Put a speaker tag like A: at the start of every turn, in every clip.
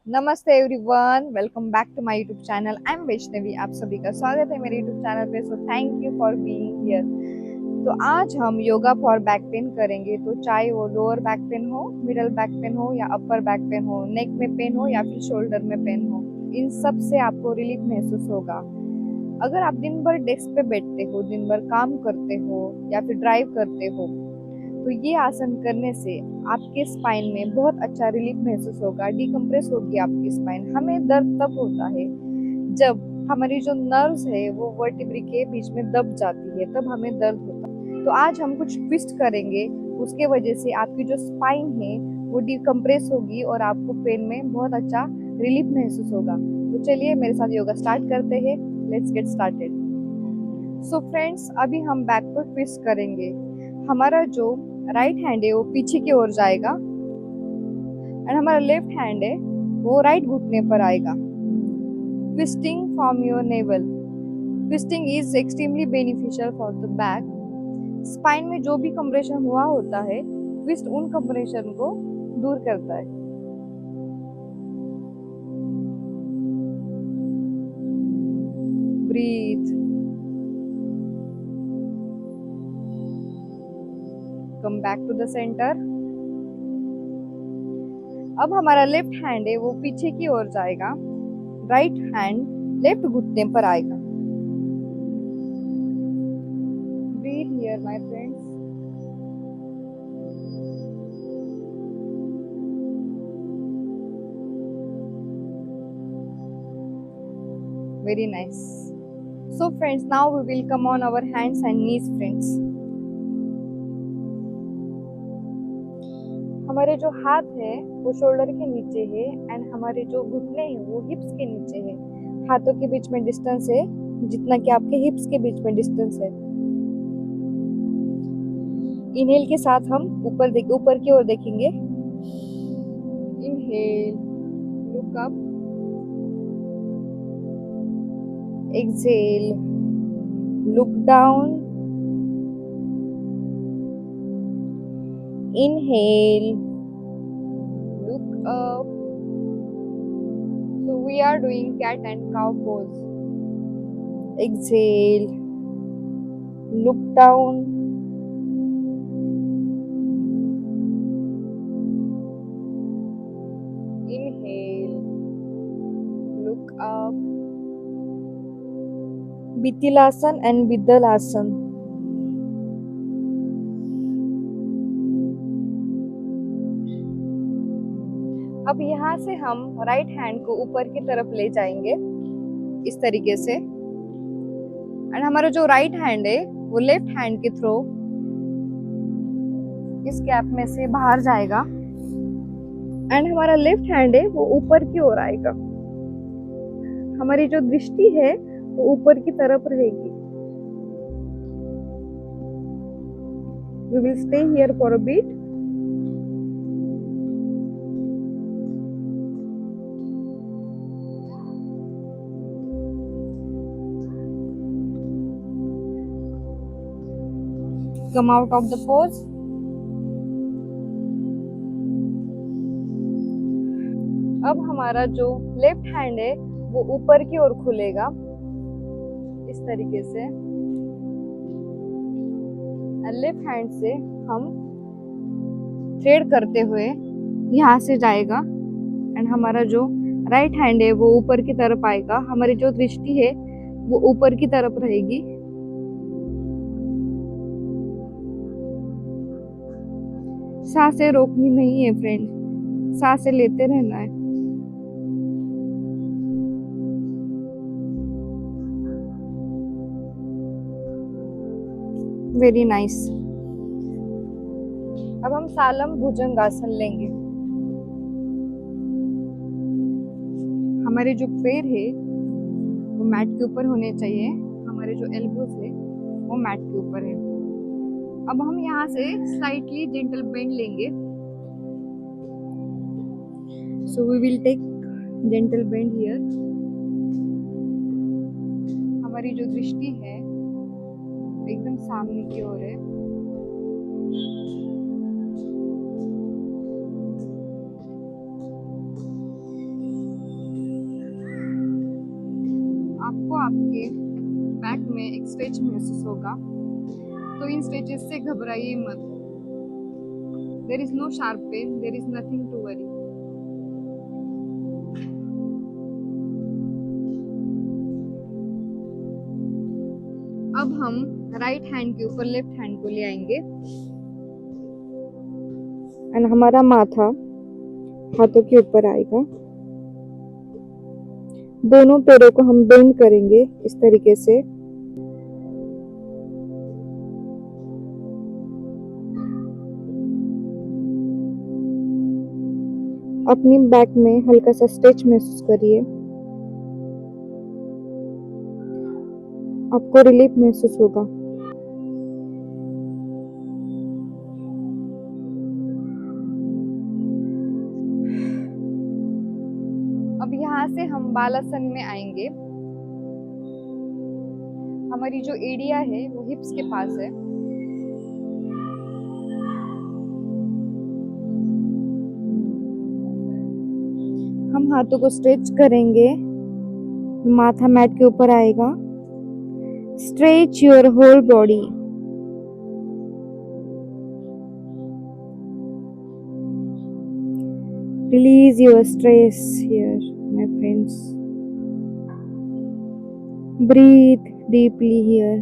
A: नमस्ते everyone, welcome back to my YouTube channel. I am Vaishnavi. आप सभी का स्वागत है मेरे यूट्यूब चैनल पे। So thank you for being here. तो आज हम योगा फॉर बैक पेन करेंगे। तो चाहे वो लोअर बैक पेन हो, मिडल बैक पेन हो या अपर बैक पेन हो, नेक में पेन हो या फिर शोल्डर में पेन हो, इन सब से आपको रिलीफ महसूस होगा। अगर आप दिन भर डेस्क पे बैठते हो, दिन भर काम करते हो या फिर ड्राइव करते हो, तो ये आसन करने से आपके स्पाइन में बहुत अच्छा रिलीफ महसूस होगा, डिकम्प्रेस होगी आपकी स्पाइन। हमें दर्द तब होता है जब हमारी जो नर्व्स है वो वर्टिब्री के बीच में दब जाती है, तब हमें दर्द होता है। तो आज हम कुछ ट्विस्ट करेंगे, उसके वजह से आपकी जो स्पाइन है वो डिकम्प्रेस होगी और आपको पेन में बहुत अच्छा रिलीफ महसूस होगा। तो चलिए मेरे साथ योगा स्टार्ट करते हैं। Let's get started. So friends, अभी हम बैक को ट्विस्ट करेंगे। हमारा जो राइट हैंड है वो पीछे की ओर जाएगा एंड हमारा लेफ्ट हैंड है वो राइट घुटने पर आएगा। Twisting from your naval. Twisting is extremely beneficial for the back. Spine में जो भी कंप्रेशन हुआ होता है, ट्विस्ट उन कंप्रेशन को दूर करता है। Breathe. Come back to the centre. अब हमारा लेफ्ट हैंड है वो पीछे की ओर जाएगा, राइट हैंड लेफ्ट घुटने पर आएगा। Breathe here my friends. Very nice. So friends, now we will come on our hands and knees friends. हमारे जो हाथ है वो शोल्डर के नीचे है एंड हमारे जो घुटने हैं वो हिप्स के नीचे है। हाथों के बीच में डिस्टेंस है जितना कि आपके हिप्स के बीच में डिस्टेंस है। इनहेल के साथ हम ऊपर की ओर देखेंगे। Inhale, look up. Exhale, look down. Inhale, look up. So we are doing cat and cow pose. Exhale, look down. Inhale, look up. Bithilasan and Vidalasan. अब यहाँ से हम राइट हैंड को ऊपर की तरफ ले जाएंगे इस तरीके से एंड हमारा जो राइट हैंड है वो लेफ्ट हैंड के थ्रू इस गैप में से बाहर जाएगा एंड हमारा लेफ्ट हैंड है वो ऊपर की ओर आएगा। हमारी जो दृष्टि है वो ऊपर की तरफ रहेगी। We will stay here for a bit. Come out of the pose. अब हमारा जो लेफ्ट हैंड है वो ऊपर की ओर खुलेगा इस तरीके से। लेफ्ट हैंड से हम थ्रेड करते हुए यहाँ से जाएगा एंड हमारा जो राइट हैंड है वो ऊपर की तरफ आएगा। हमारी जो दृष्टि है वो ऊपर की तरफ रहेगी। सांसें रोकनी नहीं है फ्रेंड, सांसें लेते रहना है। Very nice. अब हम सालम भुजंगासन लेंगे। हमारे जो पैर है वो मैट के ऊपर होने चाहिए। हमारे जो एल्बोज है वो मैट के ऊपर है। अब हम यहाँ से स्लाइटली जेंटल बेंड लेंगे। So we will take gentle bend here. हमारी जो दृष्टि है एकदम सामने की ओर है। आपके बैक में एक स्ट्रेच महसूस होगा, तो इन स्ट्रेचेस से घबराइए मत। There is no sharp pain, there is nothing to worry. अब हम राइट हैंड के ऊपर लेफ्ट हैंड को ले आएंगे एंड हमारा माथा हाथों के ऊपर आएगा। दोनों पैरों को हम बेंड करेंगे इस तरीके से। अपनी बैक में हल्का सा स्ट्रेच महसूस करिए, आपको रिलीफ महसूस होगा। अब यहाँ से हम बालासन में आएंगे। हमारी जो एड़िया है वो हिप्स के पास है। हम हाथों को स्ट्रेच करेंगे, माथा मैट के ऊपर आएगा। Stretch your whole body. Release your stress here, my friends. Breathe deeply here.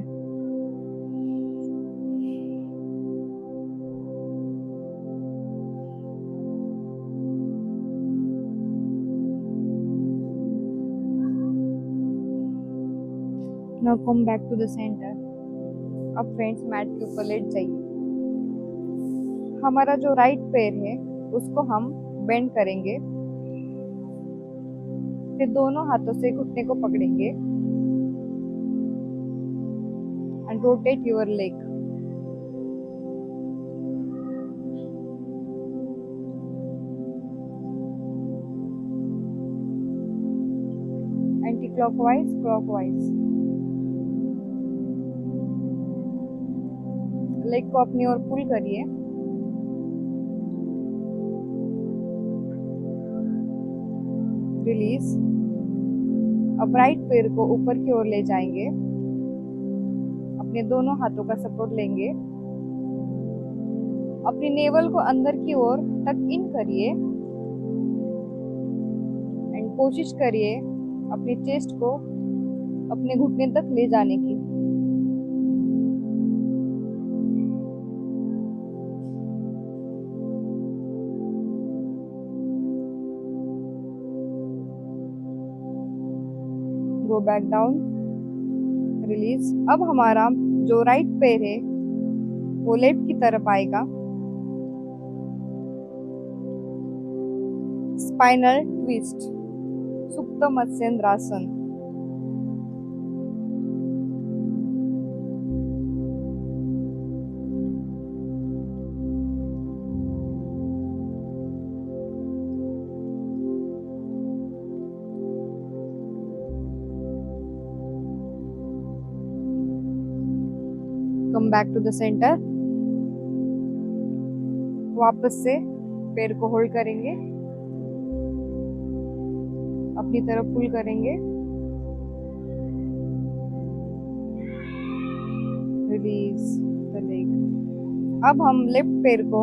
A: Now come back to the center. अब फ्रेंड्स मैट के ऊपर लेट जाइए। हमारा जो राइट पैर है उसको हम बेंड करेंगे, फिर दोनों हाथों से घुटने को पकड़ेंगे and rotate your leg. Anti clockwise, clockwise. Leg को अपनी ओर पुल करिए। रिलीज। अब राइट पैर को ऊपर की ओर ले जाएंगे, अपने दोनों हाथों का सपोर्ट लेंगे, अपनी नेवल को अंदर की ओर टक इन करिए एंड कोशिश करिए अपनी चेस्ट को अपने घुटने तक ले जाने की। Go back down. रिलीज। अब हमारा जो राइट पैर है वो लेफ्ट की तरफ आएगा। स्पाइनल ट्विस्ट, सुप्त मत्स्येंद्रासन। Come back to the centre. वापस से पैर को होल्ड करेंगे, अपनी तरफ पुल करेंगे। Release the leg. अब हम लेफ्ट पैर को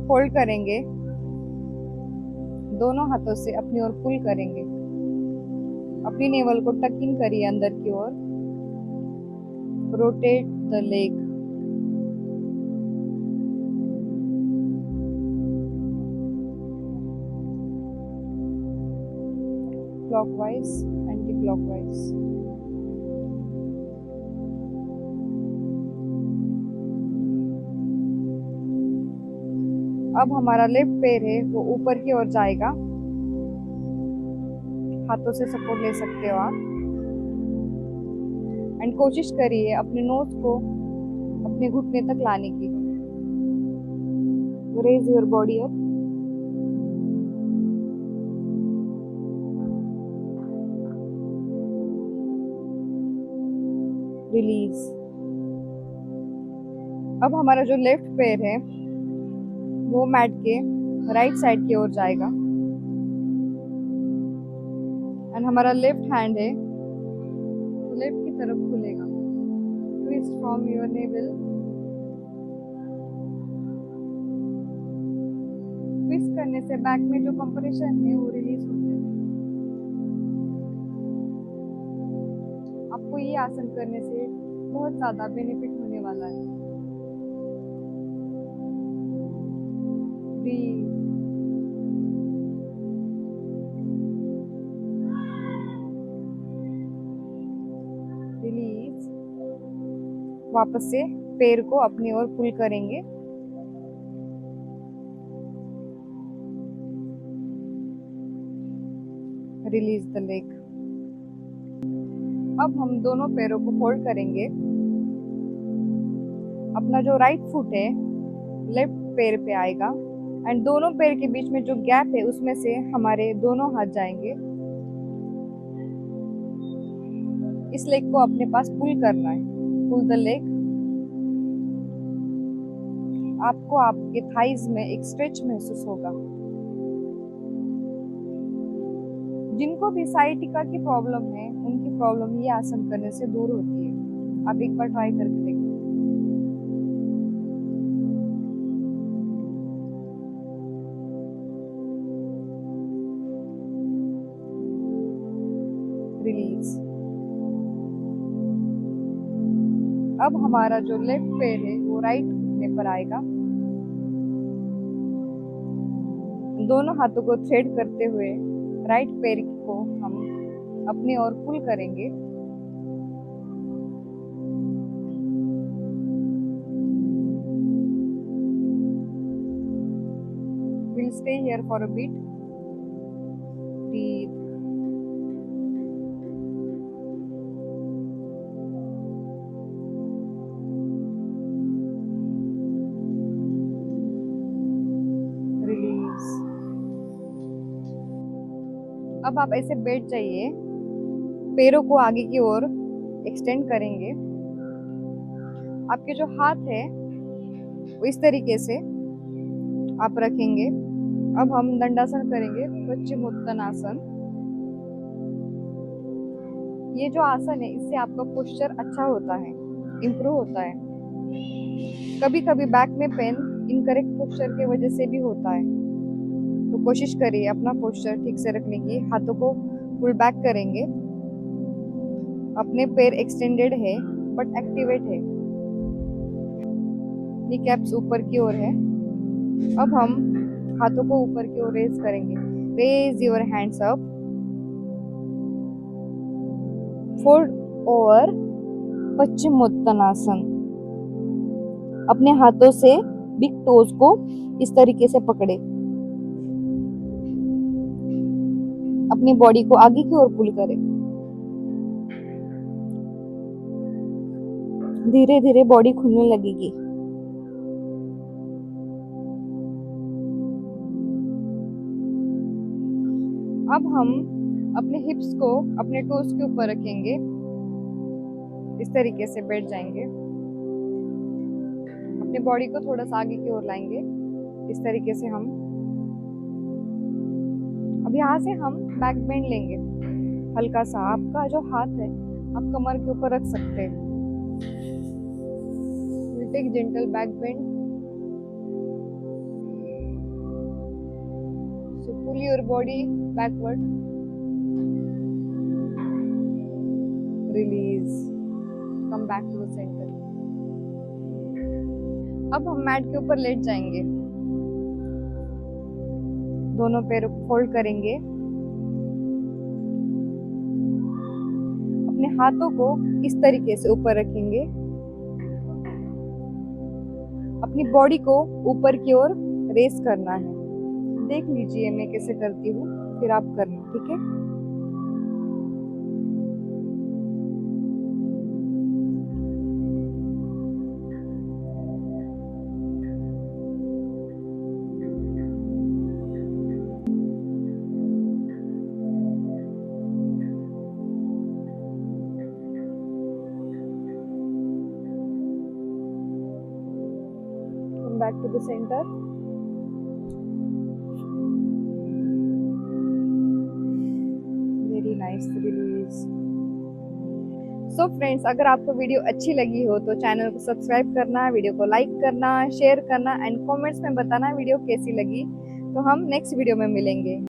A: होल्ड करेंगे, दोनों हाथों से अपनी ओर पुल करेंगे, अपनी नेवल को टक इन करिए अंदर की ओर। Rotate the leg. Clockwise, anti clockwise. अब हमारा लेफ्ट पैर है वो ऊपर की ओर जाएगा, हाथों से सपोर्ट ले सकते हो आप एंड कोशिश करिए अपने नोज को अपने घुटने तक लाने की। Raise your body up. Release. अब हमारा जो लेफ्ट पैर है वो मैट के राइट साइड की ओर जाएगा एंड हमारा लेफ्ट हैंड है लेफ्ट की तरफ खुलेगा। Twist from your naval, twist करने से बैक में जो कंप्रेशन है वो रिलीज होते हैं। आपको ये आसन करने से बहुत ज्यादा बेनिफिट होने वाला है। Breathe, release. वापस से पैर को अपनी ओर पुल करेंगे। Release the leg. अब हम दोनों पैरों को फोल्ड करेंगे। अपना जो राइट फुट है लेफ्ट पैर पे आएगा एंड दोनों पैर के बीच में जो गैप है उसमें से हमारे दोनों हाथ जाएंगे। इस लेग को अपने पास पुल करना है। Pull the leg. आपको आपके थाइज में एक स्ट्रेच महसूस होगा। जिनको भी साइटिका की प्रॉब्लम है उनकी प्रॉब्लम ये आसन करने से दूर होती है। आप एक बार ट्राई करके देखिए। रिलीज। अब हमारा जो लेफ्ट पैर है वो राइट घुटने पर आएगा। दोनों हाथों को थ्रेड करते हुए राइट पैर को हम अपनी ओर पुल करेंगे। We'll stay here for a bit. Breathe. Release. अब आप ऐसे बैठ जाइए। पैरों को आगे की ओर एक्सटेंड करेंगे। आपके जो हाथ है वो इस तरीके से आप रखेंगे। अब हम दंडासन करेंगे, पश्चिमोत्तानासन। ये जो आसन है इससे आपका पोस्चर अच्छा होता है, इम्प्रूव होता है। कभी कभी बैक में पेन इनकरेक्ट पोस्चर की वजह से भी होता है, तो कोशिश करिए अपना पोस्चर ठीक से रखने की। हाथों को पुल बैक करेंगे। अपने पैर एक्सटेंडेड है बट एक्टिवेट है। नी कैप्स ऊपर की ओर है। अब हम हाथों को ऊपर की ओर रेज करेंगे। Raise your hands up. Fold over पश्चिमोत्तानासन। अपने हाथों से बिग टोज को इस तरीके से पकड़े। अपनी बॉडी को आगे की ओर पुल करें। धीरे धीरे बॉडी खुलने लगेगी। अब हम अपने हिप्स को अपने टोस के ऊपर रखेंगे। इस तरीके से बैठ जाएंगे। अपनी बॉडी को थोड़ा सा आगे की ओर लाएंगे। इस तरीके से हम अब यहाँ से हम बैक बेंड लेंगे। हल्का सा आपका जो हाथ है आप कमर के ऊपर रख सकते हैं। We'll take gentle back bend. So pull your body backward. Release. Come back to the center. अब हम मैट के ऊपर लेट जाएंगे। दोनों पैरों को फोल्ड करेंगे। अपने हाथों को इस तरीके से ऊपर रखेंगे। अपनी बॉडी को ऊपर की ओर रेस करना है। देख लीजिए मैं कैसे करती हूँ, फिर आप करना, ठीक है। Back to the center. Very nice release. So friends, अगर आपको वीडियो अच्छी लगी हो तो चैनल को सब्सक्राइब करना, वीडियो को लाइक करना, शेयर करना एंड कमेंट्स में बताना वीडियो कैसी लगी। तो हम नेक्स्ट वीडियो में मिलेंगे।